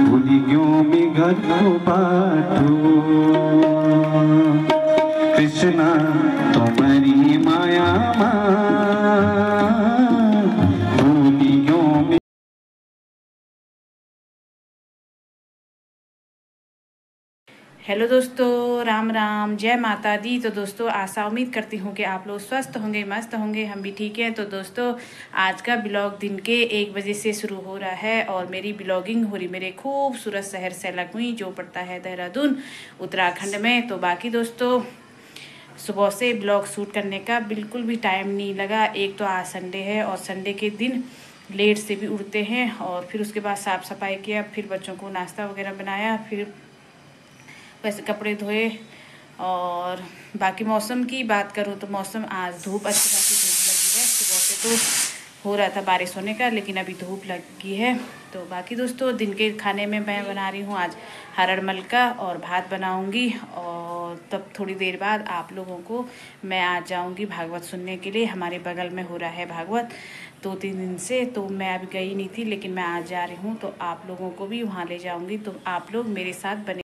भूलियों में घर को बाटू कृष्णा तुम्हारी माया भूलियों में। हेलो दोस्तों, राम राम, जय माता दी। तो दोस्तों, आशा उम्मीद करती हूँ कि आप लोग स्वस्थ होंगे, मस्त होंगे, हम भी ठीक हैं। तो दोस्तों, आज का ब्लॉग दिन के 1 बजे से शुरू हो रहा है और मेरी ब्लॉगिंग हो रही मेरे खूबसूरत शहर सैलाकुई, जो पड़ता है देहरादून, उत्तराखंड में। तो बाकी दोस्तों, सुबह से ब्लॉग शूट करने का बिल्कुल भी टाइम नहीं लगा। एक तो आज संडे है और संडे के दिन लेट से भी उठते हैं और फिर उसके बाद साफ़ सफाई किया, फिर बच्चों को नाश्ता वगैरह बनाया, फिर वैसे कपड़े धोए। और बाकी मौसम की बात करूँ तो मौसम आज धूप, अच्छी खासी धूप लगी है। सुबह से तो हो रहा था बारिश होने का, लेकिन अभी धूप लगी है। तो बाकी दोस्तों, दिन के खाने में मैं बना रही हूँ आज हरड़ मलका और भात बनाऊँगी। और तब थोड़ी देर बाद आप लोगों को मैं आज जाऊँगी भागवत सुनने के लिए। हमारे बगल में हो रहा है भागवत 2-3 दिन से, तो मैं अभी गई नहीं थी, लेकिन मैं आज जा रही हूँ। तो आप लोगों को भी वहाँ ले जाऊँगी, तो आप लोग मेरे साथ बने।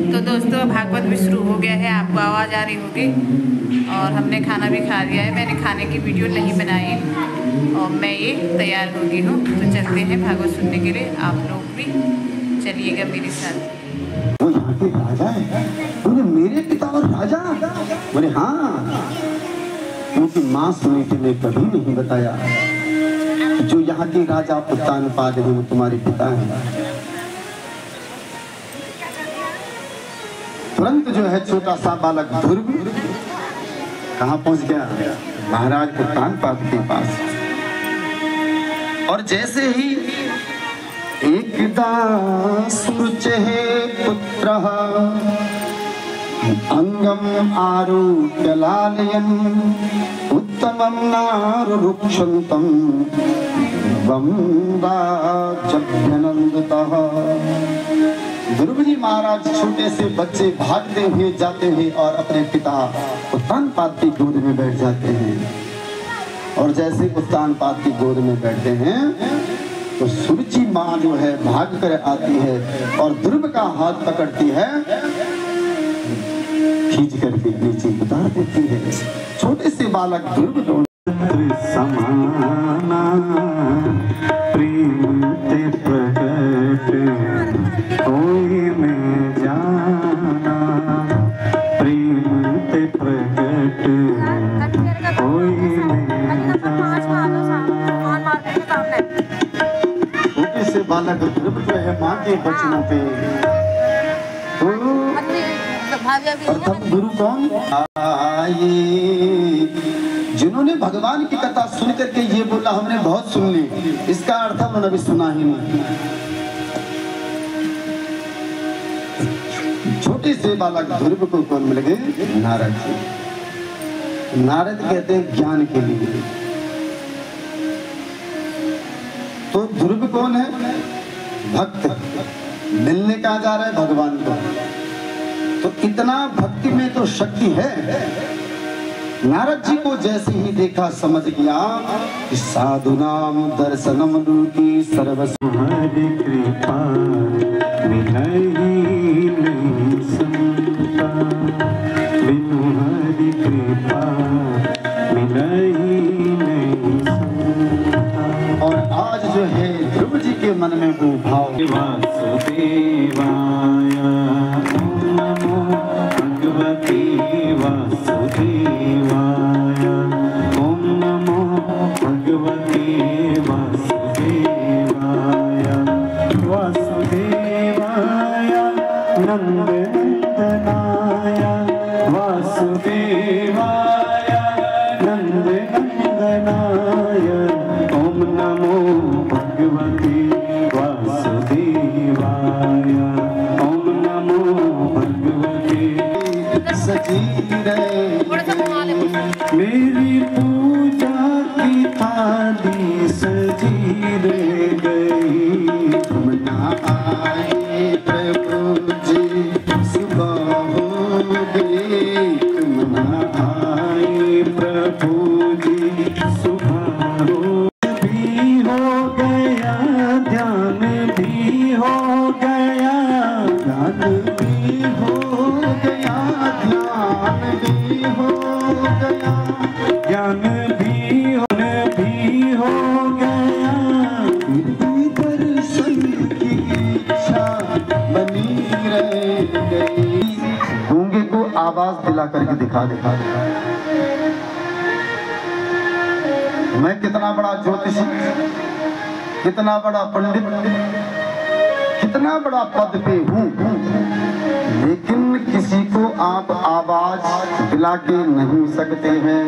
तो दोस्तों, भागवत भी शुरू हो गया है, आपको आवाज़ आ रही होगी। और हमने खाना भी खा लिया है। मैंने खाने की वीडियो नहीं बनाई और मैं ये तैयार हो गई हूँ। तो चलते हैं भागवत सुनने के लिए, आप लोग भी चलिएगा मेरे साथ। वो यहाँ के राजा है? बोले मेरे पिता और राजा? बोले हाँ, क्योंकि मांस मीट ने कभी नहीं बताया जो यहाँ के राजा उत्तानपाद हैं वो तुम्हारे पिता हैं। तुरंत जो है छोटा सा बालक ध्रुव कहाँ पहुंच गया? महाराज उत्तानपाद के पास। और जैसे ही एकदा सुचहे पुत्र अंगम आरोग्य लालयन उत्तमं नारुरुक्षन्तम वंदाजभ्यनंदतः। ध्रुव जी महाराज छोटे से बच्चे भागते हुए जाते हैं और अपने पिता उत्तानपाद की गोद में बैठ जाते हैं। और जैसे उत्तानपाद की गोद में बैठते हैं तो सुरुचि माँ जो है भाग कर आती है और ध्रुव का हाथ पकड़ती है, खींच करके नीचे उतार देती है। छोटे से बालक ध्रुव समाना प्रेम ते प्रकट कोई में जाना, प्रेम ते प्रकट कोई में जाना। छोटे से बालक ध्रुव जो है माँ के बचनों पे। प्रथम गुरु कौन आए? जिन्होंने भगवान की कथा सुन करके ये बोला हमने बहुत सुन ली, इसका अर्थ उन्होंने भी सुना ही नहीं। छोटे से बालक ध्रुव को कौन मिल गए? नारद जी। नारद कहते हैं ज्ञान के लिए। तो ध्रुव कौन है? भक्त। मिलने कहाँ जा रहा है? भगवान को। तो इतना भक्ति में तो शक्ति है। नारद जी को जैसे ही देखा समझ गया कि साधु नाम दर्शनम लूटी सर्वस हरि कृपा मिलई नहीं संता, बिनु हरि कृपा मिलई नहीं संता। और आज जो है ध्रुव जी के मन में वो भाव वासुदेवाय नमो भगवते वासुदेवाय, ओम नमो भगवते वासुदेवाय, वासुदेवाय नंदनंदनाय, वासुदेवाय नंदनंदनाय, ओम नमो भगवते वासुदेवाय, ओम ज्ञान भी हो गया, ज्ञान भी हो गया, ध्यान भी हो गया, ज्ञान भी हो गया, फिर भी दर्शन की इच्छा बनी रह गई। गूंगे को आवाज दिला करके दिखा। मैं कितना बड़ा ज्योतिषी, कितना बड़ा पंडित, कितना बड़ा पद पे हूँ, लेकिन किसी को आप आवाज दिला के नहीं सकते हैं।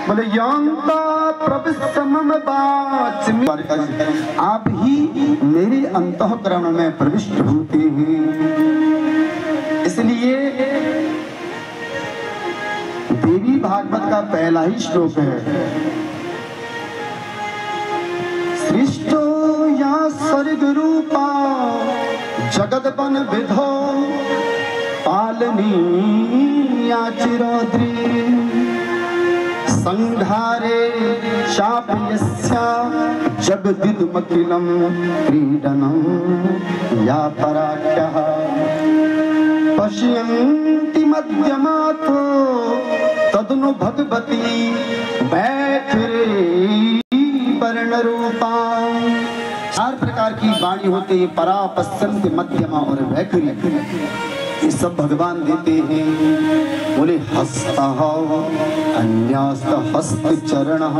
बोले यंता प्रविष्टम वाचमि, आप ही मेरे अंतःकरण में प्रविष्ट होते हैं। इसलिए देवी भागवत का पहला ही श्लोक है, सृष्टो या स्वर्ग रूपा जगत बन विधो पालनी या चिरोद्री संघारे चापयस्या जगदिदमखिलं क्रीडनं या पराख्यः पश्यन्ति मध्यमातो तदनु भगवती वैखरी वर्ण रूपा। 4 प्रकार की वाणी होती है, परा, पश्चंत, मध्यमा और वैखरी। ये सब भगवान देते हैं। बोले हस्तः अन्यास्त हस्त चरणः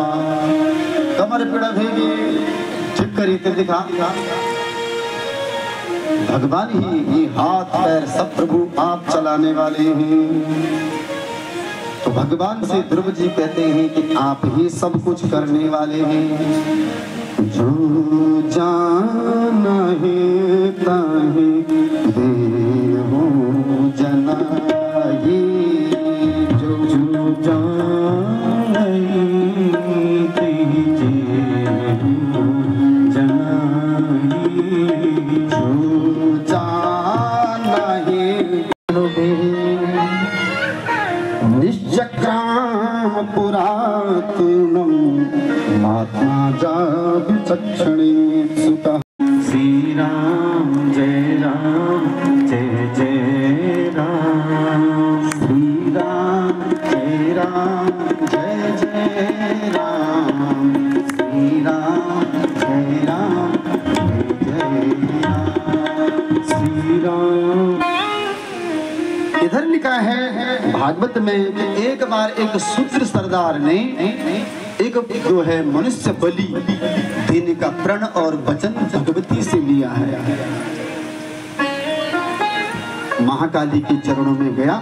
कमर पिड़भेगे, ठीक करीते दिखा। भगवान ही ये हाथ पैर सब प्रभु आप चलाने वाले हैं। तो भगवान से ध्रुव जी कहते हैं कि आप ही सब कुछ करने वाले हैं। जो जाना है ताहि देहु जनाहि, जो जाना है ताहि देहु जनाहि, जो जाना है निश्चक्राम पुरातनम महात्मा जा विचक्षणे सुतः। श्री राम जय जय राम, श्री राम जय जय राम, श्री राम जय जय राम, श्री राम। इधर लिखा है भागवत में कि एक बार एक शूद्र सरदार ने एक जो है मनुष्य बलि देने का प्रण और वचन भगवती से लिया है। महाकाली के चरणों में गया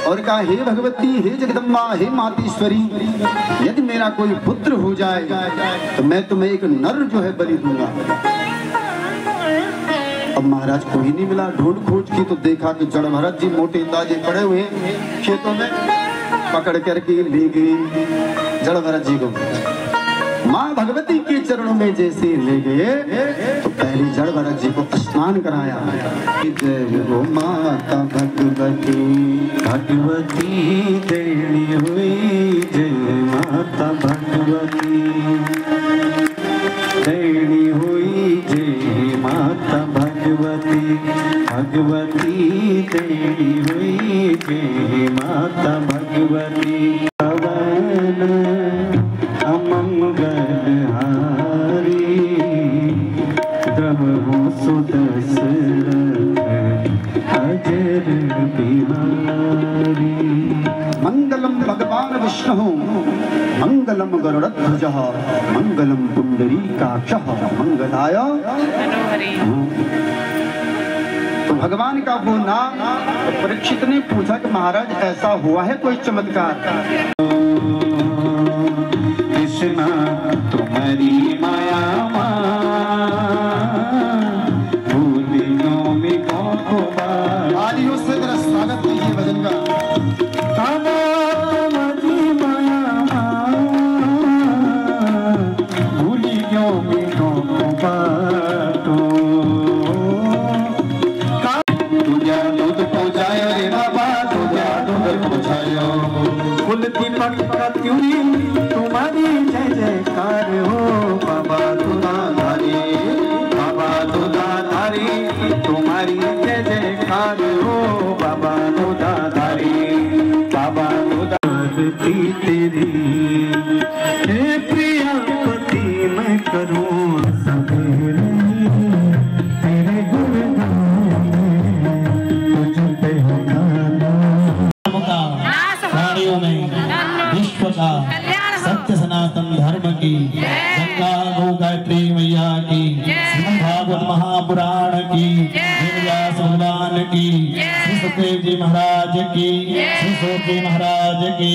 और कहा, हे भगवती, हे जगदम्बा, हे मातेश्वरी, यदि मेरा कोई पुत्र हो जाए तो मैं तुम्हें एक नर जो है बलि दूंगा। अब महाराज कोई नहीं मिला, ढूंढ खोज की तो देखा कि जड़ भरत जी मोटे ताजे पड़े हुए खेतों में, पकड़ करके ले गए जड़ भरत जी को। माँ भगवती के चरणों में जैसे ले गए तो पहले जड़ भरत जी को स्नान कराया। जय हो माता भगवती, भगवती देनी हुई, जय माता भगवती देनी हुई, जय माता भगवती, भगवती देनी हुई, जय माता भगवती। पवन अमंगल हारी, द्रवहु सुदर्शन अजर बिहारी। मंगलम भगवान विष्णु, मंगलम गरुड़ध्वजः, मंगलम पुंडरीकाक्षः, मंगलाय। तो भगवान का वो नाम परीक्षित ने पूछा कि महाराज ऐसा हुआ है कोई चमत्कार? कृष्णा तुम्हारी माया भूलियों में आलियों से तेरा स्वागत कीजिए भजन का। भूलियों में तुझा दूध पहुँचायो रे बाबा, तुझा दूध पहुँचायो। फूल दीपक का त्यूरी तुम्हारी जय जयकार हो बाबा, तुम्हारी धारे हो बाबा दूधा धारी, बाबा दूधा तेरी हे प्रिया पति मैं करूं सवेरे तेरे गुणगान तुझ पे प्राणियों में विश्व का सत्य सनातन धर्म की गंगा गो गायत्री मैया की श्रीमद् भागवत महापुराण की व्यास भगवान की श्री सुखदेव जी महाराज की श्री सोके महाराज की।